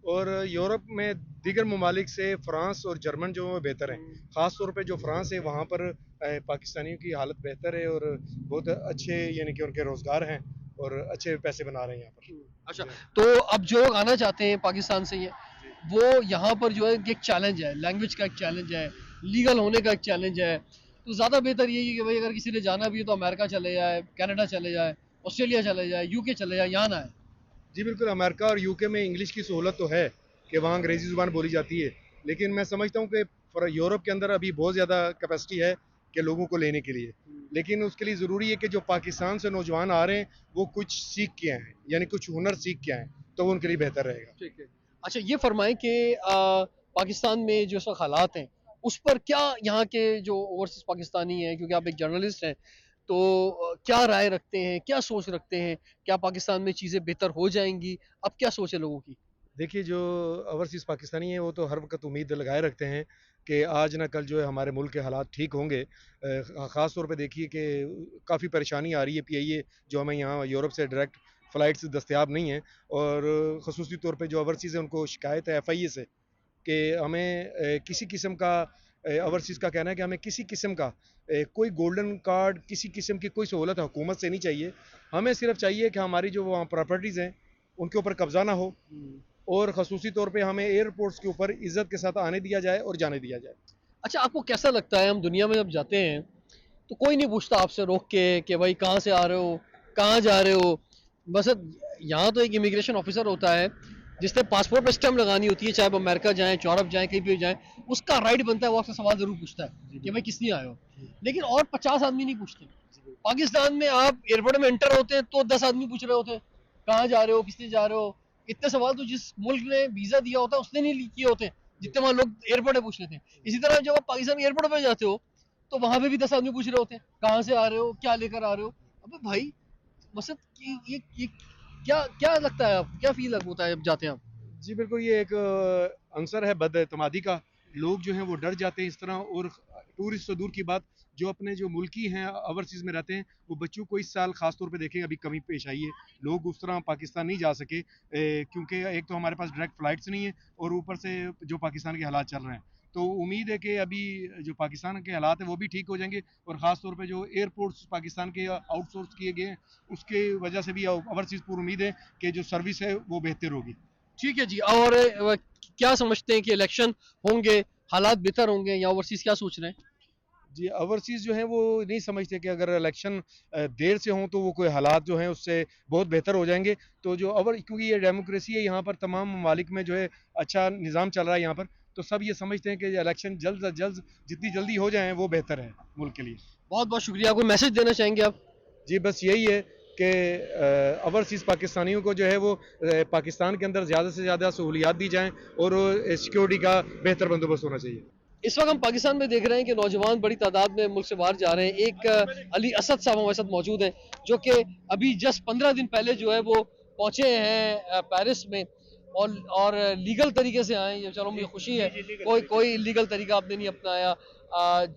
और यूरोप में दीगर ममालिक से फ़्रांस और जर्मन जो बेहतर हैं। ख़ास तौर पे जो फ़्रांस है वहाँ पर पाकिस्तानियों की हालत बेहतर है और बहुत अच्छे यानी कि उनके रोज़गार हैं और अच्छे पैसे बना रहे हैं यहाँ पर। अच्छा, तो अब जो लोग आना चाहते हैं पाकिस्तान से, ये वो यहाँ पर जो है एक चैलेंज है, लैंग्वेज का एक चैलेंज है, लीगल होने का एक चैलेंज है। तो ज़्यादा बेहतर यही है कि भाई अगर किसी ने जाना भी है तो अमेरिका चले जाए, कनाडा चले जाए, ऑस्ट्रेलिया चले जाए, UK चले जाए, यहाँ ना आए। जी बिल्कुल, अमेरिका और UK में इंग्लिश की सहूलत तो है कि वहाँ अंग्रेज़ी ज़ुबान बोली जाती है, लेकिन मैं समझता हूँ कि यूरोप के अंदर अभी बहुत ज़्यादा कैपेसिटी है कि लोगों को लेने के लिए। लेकिन उसके लिए ज़रूरी है कि जो पाकिस्तान से नौजवान आ रहे हैं वो कुछ सीख के आएँ, यानी कुछ हुनर सीख के आएँ, तो वो उनके लिए बेहतर रहेगा। ठीक है। अच्छा, ये फरमाएं कि पाकिस्तान में जो इस वक्त हालात हैं उस पर क्या यहाँ के जो ओवरसीज़ पाकिस्तानी हैं, क्योंकि आप एक जर्नलिस्ट हैं, तो क्या राय रखते हैं, क्या सोच रखते हैं? क्या पाकिस्तान में चीज़ें बेहतर हो जाएंगी? अब क्या सोच है लोगों की? देखिए, जो ओवरसीज़ पाकिस्तानी हैं वो तो हर वक्त उम्मीद लगाए रखते हैं कि आज ना कल जो है हमारे मुल्क के हालात ठीक होंगे। ख़ास तौर पे देखिए कि काफ़ी परेशानी आ रही है PIA जो हमें यहाँ यूरोप से डायरेक्ट फ़्लाइट्स दस्तयाब नहीं हैं और ख़ुसूसी तौर पे जो ओवरसीज़ है उनको शिकायत है FIA से कि हमें किसी किस्म का ओवरसीज़ का कहना है कि हमें किसी किस्म का कोई गोल्डन कार्ड, किसी किस्म की कोई सहूलत हुकूमत से नहीं चाहिए। हमें सिर्फ चाहिए कि हमारी जो वहाँ प्रॉपर्टीज़ हैं उनके ऊपर कब्ज़ा ना हो और ख़ुसूसी तौर पे हमें एयरपोर्ट्स के ऊपर इज़्ज़त के साथ आने दिया जाए और जाने दिया जाए। अच्छा, आपको कैसा लगता है, हम दुनिया में जब जाते हैं तो कोई नहीं पूछता आपसे रोक के कि भाई कहाँ से आ रहे हो, कहाँ जा रहे हो। बस यहाँ तो एक इमिग्रेशन ऑफिसर होता है जिसने पासपोर्ट पर स्टैम्प लगानी होती है, चाहे वो अमेरिका जाए, यूरोप जाए, कहीं भी जाए, उसका राइट बनता है वो आपसे सवाल जरूर पूछता है कि भाई किस लिए आए हो। लेकिन और 50 आदमी नहीं पूछते। पाकिस्तान में आप एयरपोर्ट में एंटर होते हैं तो 10 आदमी पूछ रहे होते हैं कहाँ जा रहे हो, किस लिए जा रहे हो। इतने सवाल तो जिस मुल्क ने वीजा दिया होता है उसने नहीं किए होते जितने वहाँ लोग एयरपोर्ट में पूछ रहे थे। इसी तरह जब आप पाकिस्तान एयरपोर्ट पे जाते हो तो वहां पे भी 10 आदमी पूछ रहे होते हैं कहाँ से आ रहे हो, क्या लेकर आ रहे हो। अबे भाई मकसद ये क्या क्या लगता है, आप क्या फील होता है जब जाते हैं आप? जी बिल्कुल, ये एक अंसर है बदएतमादी का। लोग जो हैं वो डर जाते हैं इस तरह। और टूरिस्ट तो दूर की बात, जो अपने जो मुल्की हैं ओवरसीज़ में रहते हैं, वो बच्चों को इस साल ख़ास तौर पे देखें अभी कमी पेश आई है। लोग उस तरह पाकिस्तान नहीं जा सके क्योंकि एक तो हमारे पास डायरेक्ट फ़्लाइट्स नहीं है और ऊपर से जो पाकिस्तान के हालात चल रहे हैं। तो उम्मीद है कि अभी जो पाकिस्तान के हालात हैं वो भी ठीक हो जाएंगे और ख़ास तौर पे जो एयरपोर्ट्स पाकिस्तान के आउटसोर्स किए गए हैं उसके वजह से भी ओवरसीज़ पूरी उम्मीद है कि जो सर्विस है वो बेहतर होगी। ठीक है जी। और क्या समझते हैं कि इलेक्शन होंगे, हालात बेहतर होंगे या ओवरसीज, क्या सोच रहे हैं? जी, ओवरसीज़ जो हैं वो नहीं समझते कि अगर इलेक्शन देर से हों तो वो कोई हालात जो हैं उससे बहुत बेहतर हो जाएंगे। तो जो क्योंकि ये डेमोक्रेसी है यहाँ पर, तमाम ममालिक में जो है अच्छा निज़ाम चल रहा है यहाँ पर, तो सब ये समझते हैं कि इलेक्शन जल्द से जल्द जितनी जल्दी हो जाएँ वो बेहतर है मुल्क के लिए। बहुत बहुत शुक्रिया। कोई मैसेज देना चाहेंगे आप? जी बस यही है कि ओवरसीज़ पाकिस्तानियों को जो है वो पाकिस्तान के अंदर ज़्यादा से ज़्यादा सहूलियात दी जाएँ और सिक्योरिटी का बेहतर बंदोबस्त होना चाहिए। इस वक्त हम पाकिस्तान में देख रहे हैं कि नौजवान बड़ी तादाद में मुल्क से बाहर जा रहे हैं। एक अली असद साहब हमारे साथ मौजूद हैं जो कि अभी जस्ट 15 दिन पहले जो है वो पहुंचे हैं पेरिस में और लीगल तरीके से आए। ये चलो मुझे खुशी है, कोई इलीगल तरीका आपने नहीं अपनाया।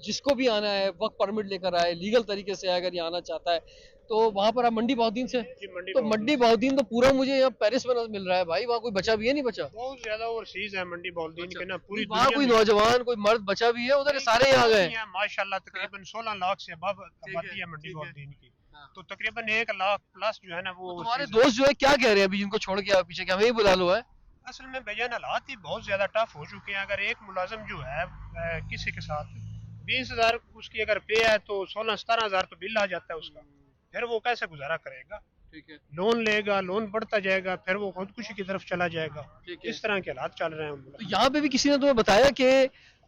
जिसको भी आना है वर्क परमिट लेकर आए, लीगल तरीके से अगर यहाँ आना चाहता है। तो वहाँ पर आप मंडी बहुद्दीन से, तो मंडी बहुद्दीन तो पूरा मुझे यहाँ पेरिस में मिल रहा है भाई। वहाँ कोई बचा भी है नहीं बचा? बहुत ज्यादा ओवरसीज है मंडी बहुद्दीन के ना, पूरी वहाँ कोई दुनिया में। नौजवान कोई मर्द बचा भी है उधर? सारे यहाँ गए? माशाल्लाह तकरीबन 16 लाख से अब आबादी है मंडी बहुद्दीन की। हाँ। तो तकरीबन 1 लाख प्लस जो है ना वो तुम्हारे overseas है। दोस्त जो है क्या कह रहे हैं अभी जिनको छोड़ के आप पीछे, क्या हमें ही बुला लो है? असल में भैया हालात ही बहुत ज्यादा टफ हो चुके हैं। अगर एक मुलाजिम जो है किसी के साथ 20,000 उसकी अगर पे है तो 16-17 हजार तो बिल आ जाता है उसका। फिर वो कैसे गुजारा करेगा? ठीक है, लोन लेगा, लोन बढ़ता जाएगा, फिर वो खुदकुशी की तरफ चला जाएगा। ठीक है। इस तरह के हालात चल रहे हैं। तो यहाँ पे भी किसी ने तुम्हें बताया कि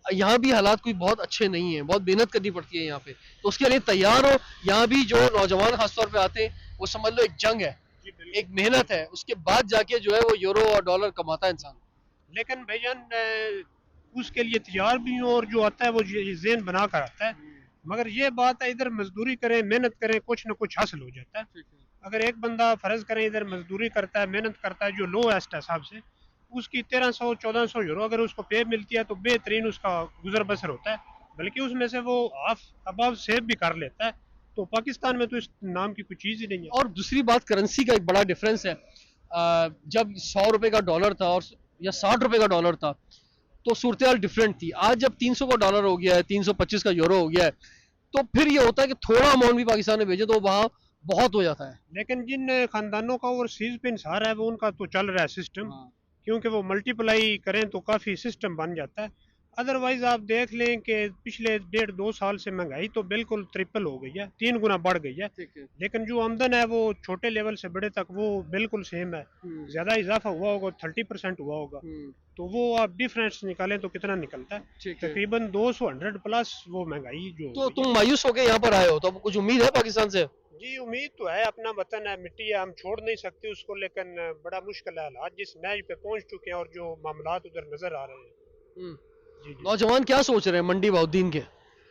यहाँ भी हालात कोई बहुत अच्छे नहीं है, बहुत मेहनत करनी पड़ती है यहाँ पे, तो उसके लिए तैयार हो? यहाँ भी जो नौजवान खासतौर पे आते हैं वो समझ लो एक जंग है, एक मेहनत है, उसके बाद जाके जो है वो यूरो और डॉलर कमाता है इंसान। लेकिन भाईजान उसके लिए तैयार भी हूँ और जो आता है वो जेन बना कर आता है। मगर ये बात है इधर मजदूरी करें, मेहनत करें, कुछ न कुछ हासिल हो जाता है। अगर एक बंदा फर्ज करें इधर मजदूरी करता है, मेहनत करता है, जो लोएस्ट है हिसाब से उसकी 1300-1400 यूरो अगर उसको पे मिलती है तो बेहतरीन उसका गुजर बसर होता है। बल्कि उसमें से वो हाफ अबाव सेव भी कर लेता है। तो पाकिस्तान में तो इस नाम की कोई चीज़ ही नहीं है। और दूसरी बात, करेंसी का एक बड़ा डिफरेंस है। जब 100 रुपए का डॉलर था और या 60 रुपए का डॉलर था तो सूरत हाल डिफरेंट थी। आज जब 300 का डॉलर हो गया है, 325 का यूरो हो गया है, तो फिर ये होता है कि थोड़ा अमाउंट भी पाकिस्तान में भेजे तो वहाँ बहुत हो जाता है। लेकिन जिन खानदानों का ओवरसीज पे इंसार है वो उनका तो चल रहा है सिस्टम, क्योंकि वो मल्टीप्लाई करें तो काफ़ी सिस्टम बन जाता है। अदरवाइज आप देख लें कि पिछले 1.5-2 साल से महंगाई तो बिल्कुल ट्रिपल हो गई है, 3 गुना बढ़ गई है। लेकिन जो आमदन है वो छोटे लेवल से बड़े तक वो बिल्कुल सेम है। ज़्यादा इजाफा हुआ होगा, 30% हुआ होगा। तो वो आप डिफरेंस निकालें तो कितना निकलता है? तकरीबन 200 प्लस वो महंगाई जो। तो तुम मायूस होके यहाँ पर आए हो, तो अब कुछ उम्मीद है पाकिस्तान से? जी उम्मीद तो है, अपना वतन है, मिट्टी है, हम छोड़ नहीं सकते उसको। लेकिन बड़ा मुश्किल है हालात जिस मैच पे पहुंच चुके हैं और जो मामलात उधर नजर आ रहे हैं। जी जी। नौजवान क्या सोच रहे हैं मंडी बहुद्दीन के?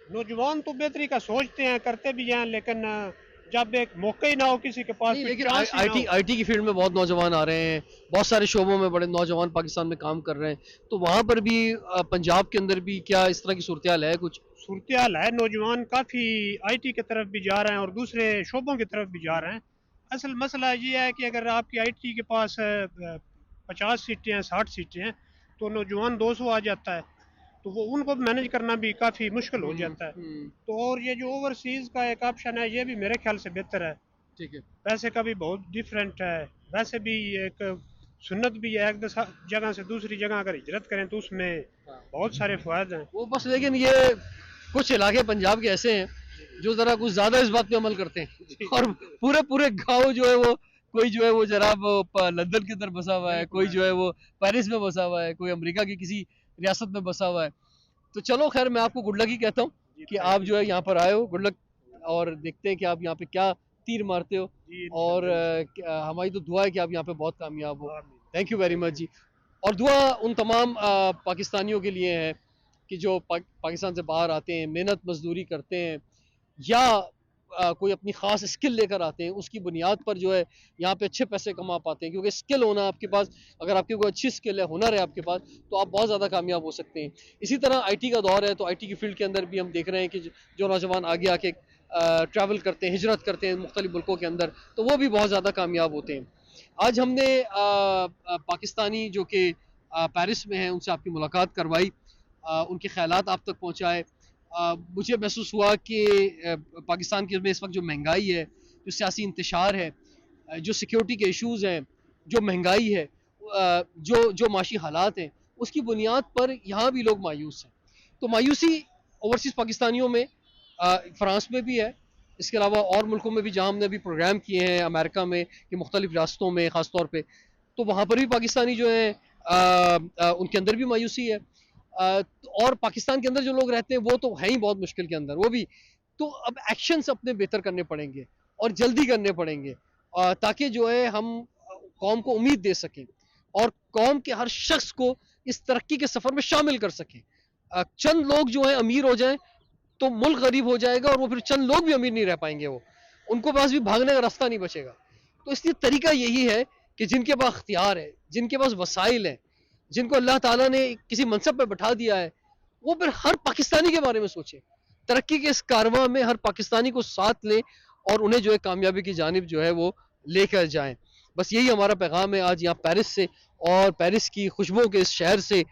नौजवान तो बेहतरी का सोचते हैं, करते भी हैं, लेकिन जब एक मौका ही ना हो किसी के पास, नहीं, कोई लेकिन chance ही ना हो। आईटी की फील्ड में बहुत नौजवान आ रहे हैं, बहुत सारे शोबों में बड़े नौजवान पाकिस्तान में काम कर रहे हैं। तो वहाँ पर भी पंजाब के अंदर भी क्या इस तरह की सूरत हाल है? कुछ सूरत हाल है, नौजवान काफ़ी आईटी की तरफ भी जा रहे हैं और दूसरे शोबों की तरफ भी जा रहे हैं। असल मसला ये है कि अगर आपकी आईटी के पास 50 सीटें हैं, 60 सीटें हैं, तो नौजवान 200 आ जाता है, तो वो उनको मैनेज करना भी काफ़ी मुश्किल हो जाता है। तो और ये जो ओवरसीज़ का एक ऑप्शन है ये भी मेरे ख्याल से बेहतर है। ठीक है। पैसे का भी बहुत डिफरेंट है, वैसे भी एक सुन्नत भी है, एक जगह से दूसरी जगह अगर हिजरत करें तो उसमें बहुत सारे फ़ायदे हैं। वो बस, लेकिन ये कुछ इलाके पंजाब के ऐसे हैं जो जरा कुछ ज्यादा इस बात पे अमल करते हैं, और पूरे पूरे गांव जो है वो, कोई जो है वो जनाब लंदन के अंदर बसा हुआ है, कोई जो है वो पेरिस में बसा हुआ है, कोई अमेरिका की किसी रियासत में बसा हुआ है। तो चलो खैर, मैं आपको गुड लक ही कहता हूँ कि आप जो है यहाँ पर आए हो, गुड लक, और देखते हैं कि आप यहाँ पे क्या तीर मारते हो, और हमारी तो दुआ है कि आप यहाँ पे बहुत कामयाब हो। थैंक यू वेरी मच जी। और दुआ उन तमाम पाकिस्तानियों के लिए है कि जो पाकिस्तान से बाहर आते हैं, मेहनत मजदूरी करते हैं, या कोई अपनी ख़ास स्किल लेकर आते हैं, उसकी बुनियाद पर जो है यहाँ पे अच्छे पैसे कमा पाते हैं। क्योंकि स्किल होना आपके पास, अगर आपकी कोई अच्छी स्किल है, हुनर है आपके पास, तो आप बहुत ज़्यादा कामयाब हो सकते हैं। इसी तरह आईटी का दौर है, तो आईटी की फील्ड के अंदर भी हम देख रहे हैं कि जो नौजवान आगे आके ट्रैवल करते हैं, हिजरत करते हैं मुख्तलिफ मुल्कों के अंदर, तो वो भी बहुत ज़्यादा कामयाब होते हैं। आज हमने पाकिस्तानी जो कि पेरिस में हैं, उनसे आपकी मुलाकात करवाई, उनके ख्यालात आप तक पहुँचाए। मुझे महसूस हुआ कि पाकिस्तान के में इस वक्त जो महंगाई है, जो सियासी इंतशार है, जो सिक्योरिटी के इश्यूज़ हैं, जो महंगाई है, जो माशी हालात हैं, उसकी बुनियाद पर यहाँ भी लोग मायूस हैं। तो मायूसी ओवरसीज़ पाकिस्तानियों में फ़्रांस में भी है, इसके अलावा और मुल्कों में भी जहाँ हमने अभी प्रोग्राम किए हैं, अमेरिका में कि मुख्तलिफ रियासतों में ख़ास तौर पे, तो वहाँ पर भी पाकिस्तानी जो हैं उनके अंदर भी मायूसी है। और पाकिस्तान के अंदर जो लोग रहते हैं वो तो है ही बहुत मुश्किल के अंदर, वो भी। तो अब एक्शंस अपने बेहतर करने पड़ेंगे और जल्दी करने पड़ेंगे, ताकि जो है हम कौम को उम्मीद दे सकें और कौम के हर शख्स को इस तरक्की के सफ़र में शामिल कर सकें। चंद लोग जो हैं अमीर हो जाएं तो मुल्क गरीब हो जाएगा, और वो फिर चंद लोग भी अमीर नहीं रह पाएंगे, वो उनको पास भी भागने का रास्ता नहीं बचेगा। तो इसलिए तरीका यही है कि जिनके पास अख्तियार है, जिनके पास वसाइल हैं, जिनको अल्लाह ताला ने किसी मनसब पर बैठा दिया है, वो फिर हर पाकिस्तानी के बारे में सोचे, तरक्की के इस कारवां में हर पाकिस्तानी को साथ लें और उन्हें जो है कामयाबी की जानिब जो है वो लेकर जाएं। बस यही हमारा पैगाम है आज यहाँ पेरिस से, और पेरिस की खुशबुओं के इस शहर से,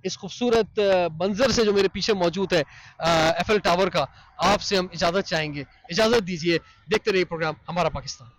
इस खूबसूरत मंजर से जो मेरे पीछे मौजूद है एफएल टावर का, आपसे हम इजाज़त चाहेंगे। इजाज़त दीजिए, देखते रहिए प्रोग्राम हमारा पाकिस्तान।